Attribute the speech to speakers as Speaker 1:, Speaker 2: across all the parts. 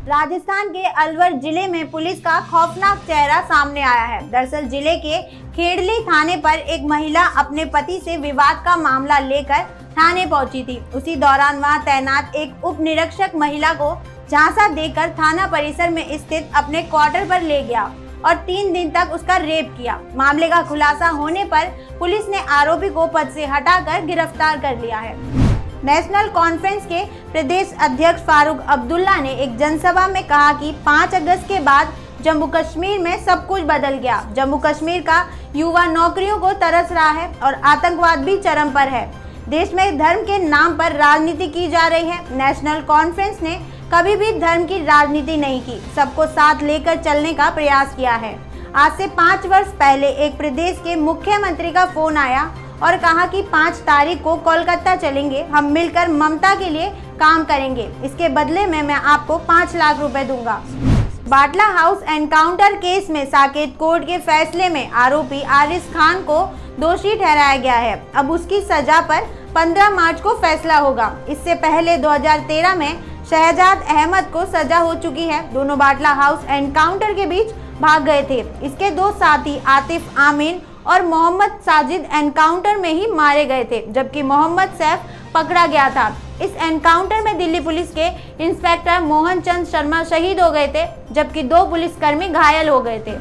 Speaker 1: राजस्थान के अलवर जिले में पुलिस का खौफनाक चेहरा सामने आया है। दरअसल जिले के खेड़ली थाने पर एक महिला अपने पति से विवाद का मामला लेकर थाने पहुंची थी। उसी दौरान वहां तैनात एक उप निरीक्षक महिला को झांसा देकर थाना परिसर में स्थित अपने क्वार्टर पर ले गया और 3 दिन तक उसका रेप किया। मामले का खुलासा होने पर पुलिस ने आरोपी को पद से हटाकर गिरफ्तार कर लिया है। नेशनल कॉन्फ्रेंस के प्रदेश अध्यक्ष फारूक अब्दुल्ला ने एक जनसभा में कहा कि 5 अगस्त के बाद जम्मू कश्मीर में सब कुछ बदल गया। जम्मू कश्मीर का युवा नौकरियों को तरस रहा है और आतंकवाद भी चरम पर है। देश में धर्म के नाम पर राजनीति की जा रही है। नेशनल कॉन्फ्रेंस ने कभी भी धर्म की राजनीति नहीं की, सबको साथ लेकर चलने का प्रयास किया है। आज से 5 वर्ष पहले एक प्रदेश के मुख्यमंत्री का फोन आया और कहा कि 5 तारीख को कोलकाता चलेंगे, हम मिलकर ममता के लिए काम करेंगे, इसके बदले में मैं आपको 5 लाख रुपए दूंगा। बाटला हाउस एनकाउंटर केस में साकेत कोर्ट के फैसले में आरोपी आरिस खान को दोषी ठहराया गया है। अब उसकी सजा पर 15 मार्च को फैसला होगा। इससे पहले 2013 में शहजाद अहमद को सजा हो चुकी है। दोनों बाटला हाउस एनकाउंटर के बीच भाग गए थे। इसके 2 साथी आतिफ आमीन और मोहम्मद साजिद एनकाउंटर में ही मारे गए थे, जबकि मोहम्मद सैफ पकड़ा गया था। इस एनकाउंटर में दिल्ली पुलिस के इंस्पेक्टर मोहन चंद शर्मा शहीद हो गए थे, जबकि 2 पुलिसकर्मी घायल हो गए थे।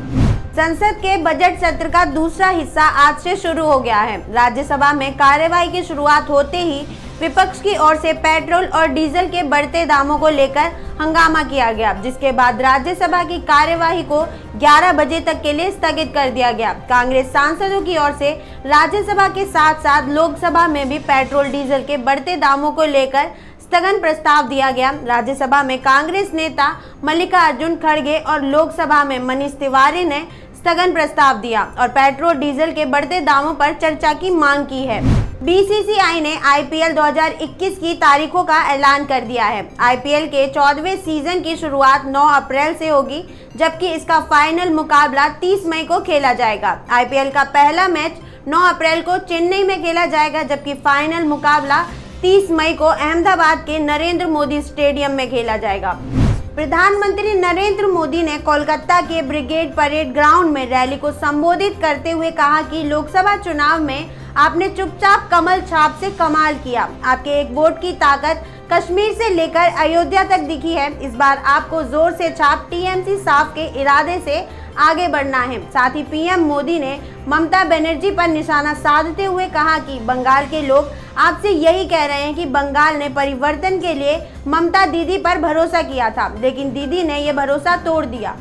Speaker 1: संसद के बजट सत्र का दूसरा हिस्सा आज से शुरू हो गया है। राज्यसभा में कार्यवाही की शुरुआत होते ही विपक्ष की ओर से पेट्रोल और डीजल के बढ़ते दामों को लेकर हंगामा किया गया, जिसके बाद राज्यसभा की कार्यवाही को 11 बजे तक के लिए स्थगित कर दिया गया। कांग्रेस सांसदों की ओर से राज्यसभा के साथ साथ लोकसभा में भी पेट्रोल डीजल के बढ़ते दामों को लेकर स्थगन प्रस्ताव दिया गया। राज्यसभा में कांग्रेस नेता मल्लिकार्जुन खड़गे और लोकसभा में मनीष तिवारी ने स्थगन प्रस्ताव दिया और पेट्रोल डीजल के बढ़ते दामों पर चर्चा की मांग की है। बीसीसीआई ने आईपीएल 2021 की तारीखों का ऐलान कर दिया है। आईपीएल के 14वें सीजन की शुरुआत 9 अप्रैल से होगी, जबकि इसका फाइनल मुकाबला 30 मई को खेला जाएगा। आईपीएल का पहला मैच 9 अप्रैल को चेन्नई में खेला जाएगा, जबकि फाइनल मुकाबला 30 मई को अहमदाबाद के नरेंद्र मोदी स्टेडियम में खेला जाएगा। प्रधानमंत्री नरेंद्र मोदी ने कोलकाता के ब्रिगेड परेड ग्राउंड में रैली को संबोधित करते हुए कहा कि लोकसभा चुनाव में आपने चुपचाप कमल छाप से कमाल किया। आपके एक वोट की ताकत कश्मीर से लेकर अयोध्या तक दिखी है। इस बार आपको जोर से छाप टीएमसी साफ के इरादे से आगे बढ़ना है। साथ ही पीएम मोदी ने ममता बनर्जी पर निशाना साधते हुए कहा कि बंगाल के लोग आपसे यही कह रहे हैं कि बंगाल ने परिवर्तन के लिए ममता दीदी पर भरोसा किया था, लेकिन दीदी ने ये भरोसा तोड़ दिया।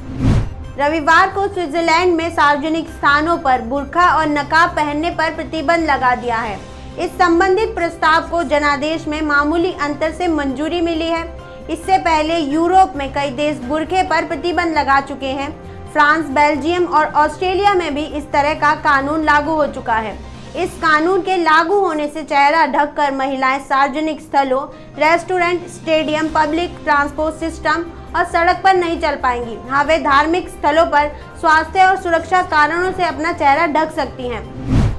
Speaker 1: रविवार को स्विट्जरलैंड में सार्वजनिक स्थानों पर बुर्का और नकाब पहनने पर प्रतिबंध लगा दिया है। इस संबंधित प्रस्ताव को जनादेश में मामूली अंतर से मंजूरी मिली है। इससे पहले यूरोप में कई देश बुर्के पर प्रतिबंध लगा चुके हैं। फ्रांस, बेल्जियम और ऑस्ट्रेलिया में भी इस तरह का कानून लागू हो चुका है। इस कानून के लागू होने से चेहरा ढककर महिलाएं सार्वजनिक स्थलों, restaurant, stadium, public transport system और सड़क पर नहीं चल पाएंगी। हाँ, वे धार्मिक स्थलों पर स्वास्थ्य और सुरक्षा कारणों से अपना चेहरा ढक सकती हैं।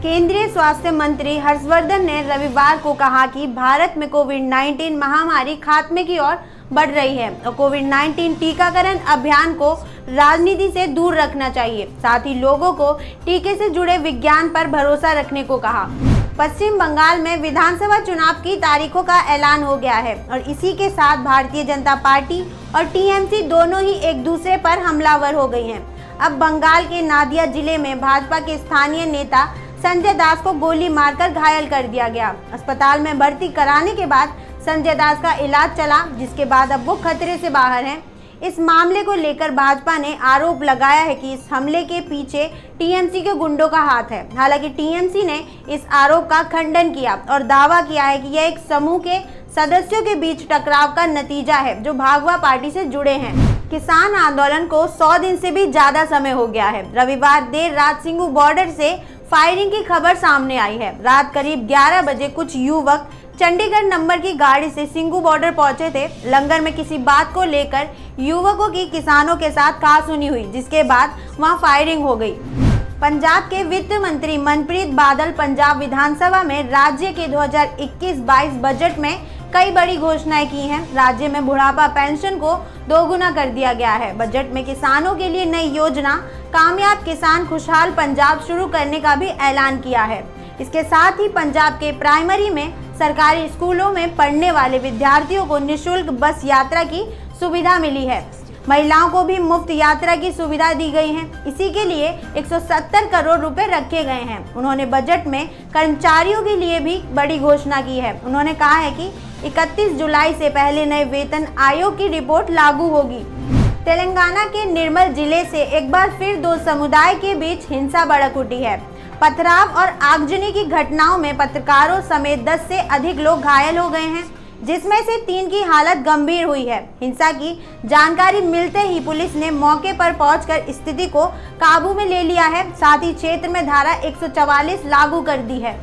Speaker 1: केंद्रीय स्वास्थ्य मंत्री हर्षवर्धन ने रविवार को कहा कि भारत में कोविड-19 महामारी खात्मे की ओर बढ़ रही है और कोविड-19 टीकाकरण अभियान को राजनीति से दूर रखना चाहिए। साथ ही लोगों को टीके से जुड़े विज्ञान पर भरोसा रखने को कहा। पश्चिम बंगाल में विधानसभा चुनाव की तारीखों का ऐलान हो गया है और इसी के साथ भारतीय जनता पार्टी और टीएमसी दोनों ही एक दूसरे पर हमलावर हो गई हैं। अब बंगाल के नादिया जिले में भाजपा के स्थानीय नेता संजय दास को गोली मारकर घायल कर दिया गया। अस्पताल में भर्ती कराने के बाद संजय दास का इलाज चला, जिसके बाद अब वो खतरे से बाहर हैं। इस मामले को लेकर भाजपा ने आरोप लगाया है कि इस हमले के पीछे टीएमसी के गुंडों का हाथ है। हालांकि टीएमसी ने इस आरोप का खंडन किया और दावा किया है कि यह एक समूह के सदस्यों के बीच टकराव का नतीजा है जो भागवा पार्टी से जुड़े हैं। किसान आंदोलन को 100 दिन से भी ज्यादा समय हो गया है। रविवार देर रात सिंगू बॉर्डर से फायरिंग की खबर सामने आई है। रात करीब 11 बजे कुछ युवक चंडीगढ़ नंबर की गाड़ी से सिंगू बॉर्डर पहुंचे थे। लंगर में किसी बात को लेकर युवकों की किसानों के साथ कहासुनी हुई, जिसके बाद वहां फायरिंग हो गई। पंजाब के वित्त मंत्री मनप्रीत बादल पंजाब विधानसभा में राज्य के 2021-22 बजट में कई बड़ी घोषणाएं की हैं। राज्य में बुढ़ापा पेंशन को 2 गुना कर दिया गया है। बजट में किसानों के लिए नई योजना कामयाब किसान खुशहाल पंजाब शुरू करने का भी ऐलान किया है। इसके साथ ही पंजाब के प्राइमरी में सरकारी स्कूलों में पढ़ने वाले विद्यार्थियों को निःशुल्क बस यात्रा की सुविधा मिली है। महिलाओं को भी मुफ्त यात्रा की सुविधा दी गई है। इसी के लिए 170 करोड़ रुपए रखे गए हैं। उन्होंने बजट में कर्मचारियों के लिए भी बड़ी घोषणा की है। उन्होंने कहा है कि 31 जुलाई से पहले नए वेतन आयोग की रिपोर्ट लागू होगी। तेलंगाना के निर्मल जिले से एक बार फिर 2 समुदाय के बीच हिंसा भड़क उठी है। पथराव और आगजनी की घटनाओं में पत्रकारों समेत 10 से अधिक लोग घायल हो गए हैं, जिसमें से 3 की हालत गंभीर हुई है। हिंसा की जानकारी मिलते ही पुलिस ने मौके पर पहुंचकर स्थिति को काबू में ले लिया है। साथ ही क्षेत्र में धारा 144 लागू कर दी है।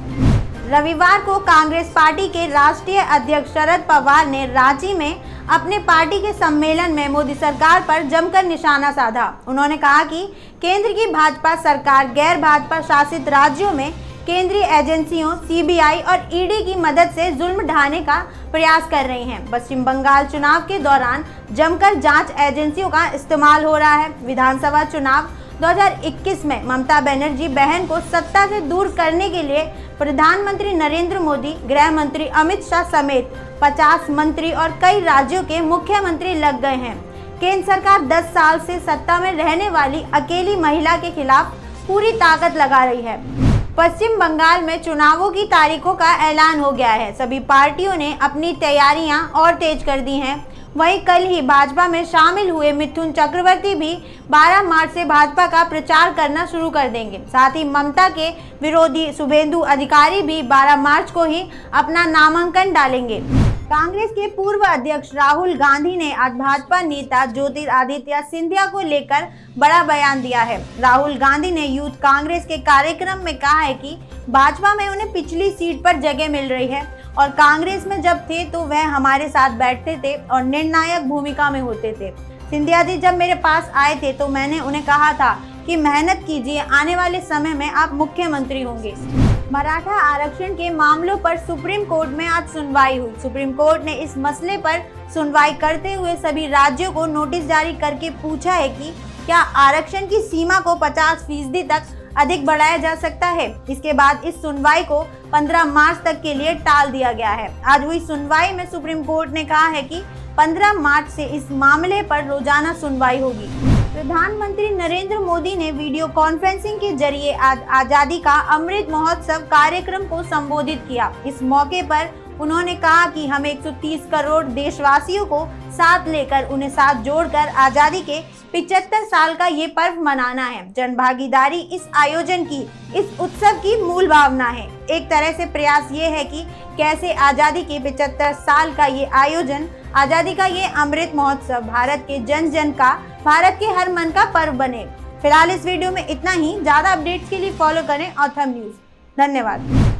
Speaker 1: रविवार को कांग्रेस पार्टी के राष्ट्रीय अध्यक्ष शरद पवार ने रांची में अपने पार्टी के सम्मेलन में मोदी सरकार पर जमकर निशाना साधा। उन्होंने कहा कि केंद्र की भाजपा सरकार गैर भाजपा शासित राज्यों में केंद्रीय एजेंसियों सीबीआई और ईडी की मदद से जुल्म ढाने का प्रयास कर रही हैं। पश्चिम बंगाल चुनाव के दौरान जमकर जांच एजेंसियों का इस्तेमाल हो रहा है। विधानसभा चुनाव 2021 में ममता बनर्जी बहन को सत्ता से दूर करने के लिए प्रधानमंत्री नरेंद्र मोदी, गृह मंत्री अमित शाह समेत 50 मंत्री और कई राज्यों के मुख्यमंत्री लग गए हैं। केंद्र सरकार 10 साल से सत्ता में रहने वाली अकेली महिला के खिलाफ पूरी ताकत लगा रही है। पश्चिम बंगाल में चुनावों की तारीखों का ऐलान हो गया है। सभी पार्टियों ने अपनी तैयारियां और तेज कर दी हैं। वहीं कल ही भाजपा में शामिल हुए मिथुन चक्रवर्ती भी 12 मार्च से भाजपा का प्रचार करना शुरू कर देंगे। साथ ही ममता के विरोधी शुभेंदु अधिकारी भी 12 मार्च को ही अपना नामांकन डालेंगे। कांग्रेस के पूर्व अध्यक्ष राहुल गांधी ने आज भाजपा नेता ज्योतिरादित्य सिंधिया को लेकर बड़ा बयान दिया है। राहुल गांधी ने यूथ कांग्रेस के कार्यक्रम में कहा है कि भाजपा में उन्हें पिछली सीट पर जगह मिल रही है और कांग्रेस में जब थे तो वह हमारे साथ बैठते थे और निर्णायक भूमिका में होते थे। सिंधिया जी जब मेरे पास आए थे तो मैंने उन्हें कहा था कि मेहनत कीजिए, आने वाले समय में आप मुख्यमंत्री होंगे। मराठा आरक्षण के मामलों पर सुप्रीम कोर्ट में आज सुनवाई हुई। सुप्रीम कोर्ट ने इस मसले पर सुनवाई करते हुए सभी राज्यों को नोटिस जारी करके पूछा है कि क्या आरक्षण की सीमा को 50% तक अधिक बढ़ाया जा सकता है। इसके बाद इस सुनवाई को 15 मार्च तक के लिए टाल दिया गया है। आज हुई सुनवाई में सुप्रीम कोर्ट ने कहा है कि 15 मार्च से इस मामले पर रोजाना सुनवाई होगी। प्रधानमंत्री नरेंद्र मोदी ने वीडियो कॉन्फ्रेंसिंग के जरिए आज आजादी का अमृत महोत्सव कार्यक्रम को संबोधित किया। इस मौके पर उन्होंने कहा कि हमें 130 करोड़ देशवासियों को साथ लेकर उन्हें साथ जोड़कर आजादी के 75 साल का ये पर्व मनाना है। जन भागीदारी इस आयोजन की, इस उत्सव की मूल भावना है। एक तरह से प्रयास ये है कि कैसे आजादी के 75 साल का ये आयोजन, आजादी का ये अमृत महोत्सव भारत के जन जन का, भारत के हर मन का पर्व बने। फिलहाल इस वीडियो में इतना ही। ज्यादा अपडेट्स के लिए फॉलो करें ऑथम न्यूज। धन्यवाद।